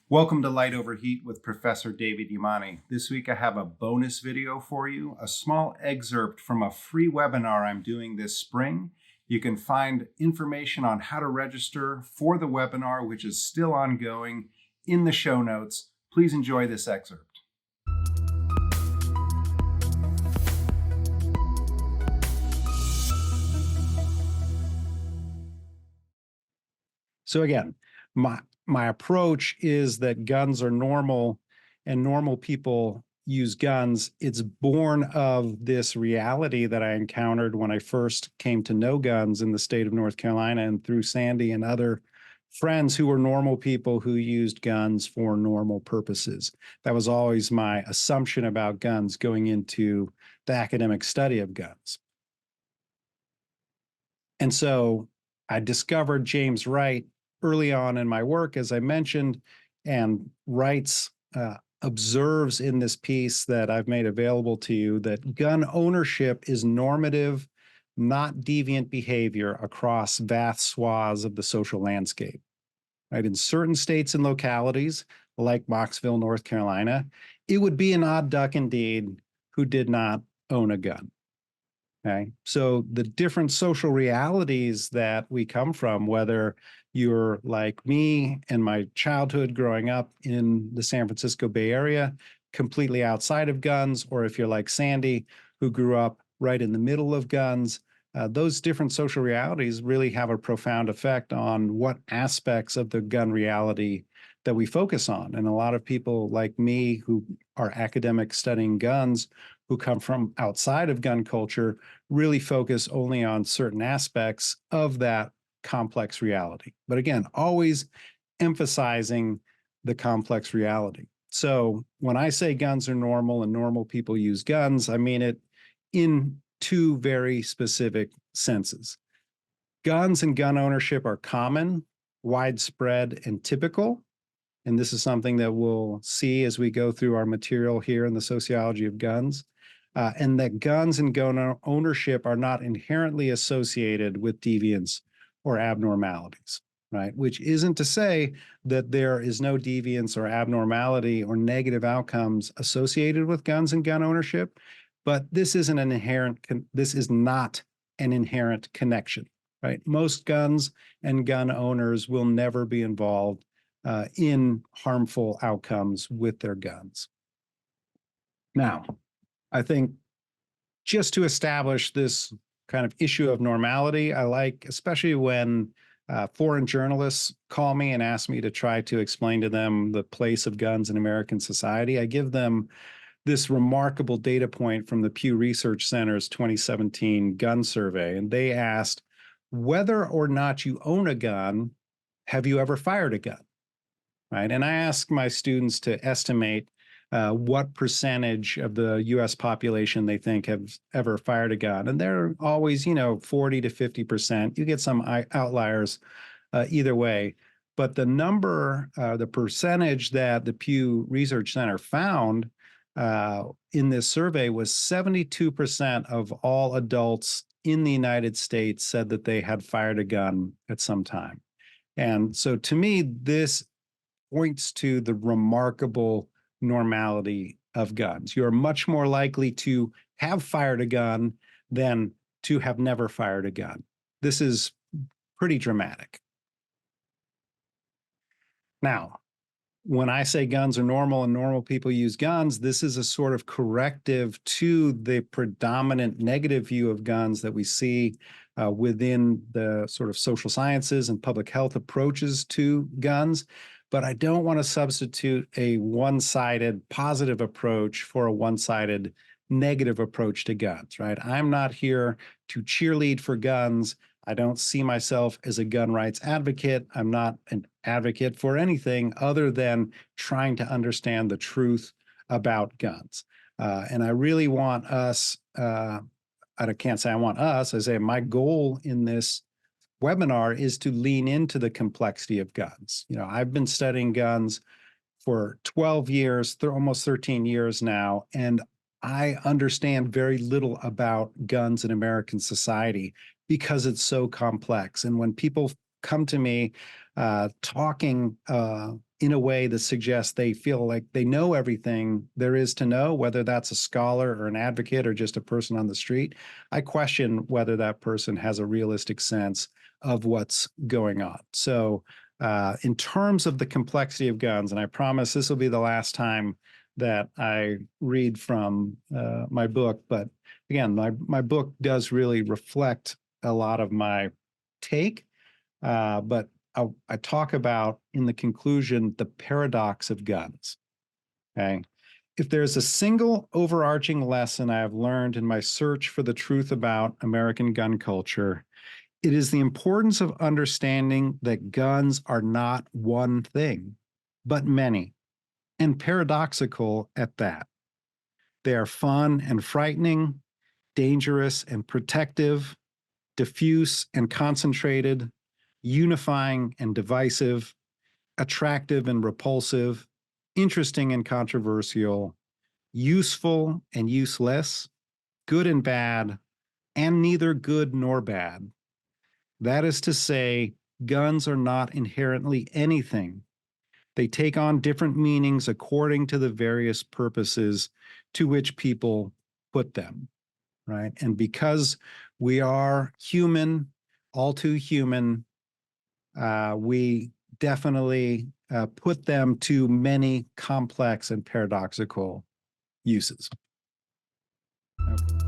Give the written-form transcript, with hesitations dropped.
Welcome to Light Over Heat with Professor David Yamani. This week I have a bonus video for you, a small excerpt from a free webinar I'm doing this spring. You can find information on how to register for the webinar, which is still ongoing, in the show notes. Please enjoy this excerpt. So again, my approach is that guns are normal and normal people use guns. It's born of this reality that I encountered when I first came to know guns in the state of North Carolina and through Sandy and other friends who were normal people who used guns for normal purposes. That was always my assumption about guns going into the academic study of guns. And so I discovered James Wright early on in my work, as I mentioned, and Wright's observes in this piece that I've made available to you that gun ownership is normative, not deviant behavior across vast swaths of the social landscape. Right? In certain states and localities, like Mocksville, North Carolina, it would be an odd duck indeed who did not own a gun. Okay. So the different social realities that we come from, whether you're like me and my childhood growing up in the San Francisco Bay Area, completely outside of guns, or if you're like Sandy, who grew up right in the middle of guns, those different social realities really have a profound effect on what aspects of the gun reality that we focus on. And a lot of people like me who are academics studying guns, who come from outside of gun culture, really focus only on certain aspects of that complex reality. But again, always emphasizing the complex reality. So when I say guns are normal and normal people use guns, I mean it in two very specific senses. Guns and gun ownership are common, widespread, and typical. And this is something that we'll see as we go through our material here in the Sociology of Guns. And that guns and gun ownership are not inherently associated with deviance or abnormalities, right? Which isn't to say that there is no deviance or abnormality or negative outcomes associated with guns and gun ownership, but this is not an inherent connection, right? Most guns and gun owners will never be involved in harmful outcomes with their guns. Now, I think just to establish this kind of issue of normality, I like, especially when foreign journalists call me and ask me to try to explain to them the place of guns in American society, I give them this remarkable data point from the Pew Research Center's 2017 gun survey. And they asked, whether or not you own a gun, have you ever fired a gun? Right? And I ask my students to estimate what percentage of the U.S. population they think have ever fired a gun. And they're always, 40 to 50%. You get some outliers either way. But the number, the percentage that the Pew Research Center found in this survey was 72% of all adults in the United States said that they had fired a gun at some time. And so to me, this points to the remarkable normality of guns. You're much more likely to have fired a gun than to have never fired a gun. This is pretty dramatic. Now, when I say guns are normal and normal people use guns, this is a sort of corrective to the predominant negative view of guns that we see within the sort of social sciences and public health approaches to guns. But I don't want to substitute a one-sided positive approach for a one-sided negative approach to guns, right? I'm not here to cheerlead for guns. I don't see myself as a gun rights advocate. I'm not an advocate for anything other than trying to understand the truth about guns. And I really want us, I can't say I want us, I say my goal in this webinar is to lean into the complexity of guns. I've been studying guns for 12 years, almost 13 years now, and I understand very little about guns in American society because it's so complex. And when people come to me talking in a way that suggests they feel like they know everything there is to know, whether that's a scholar or an advocate or just a person on the street. I question whether that person has a realistic sense of what's going on. So, in terms of the complexity of guns, and I promise this will be the last time that I read from my book, but again, my book does really reflect a lot of my take, but I talk about in the conclusion the paradox of guns. Okay. If there's a single overarching lesson I have learned in my search for the truth about American gun culture, it is the importance of understanding that guns are not one thing, but many, and paradoxical at that. They are fun and frightening, dangerous and protective, diffuse and concentrated, unifying and divisive, attractive and repulsive, interesting and controversial, useful and useless, good and bad, and neither good nor bad. That is to say, guns are not inherently anything. They take on different meanings according to the various purposes to which people put them, right? And because we are human, all too human, we definitely put them to many complex and paradoxical uses. Okay.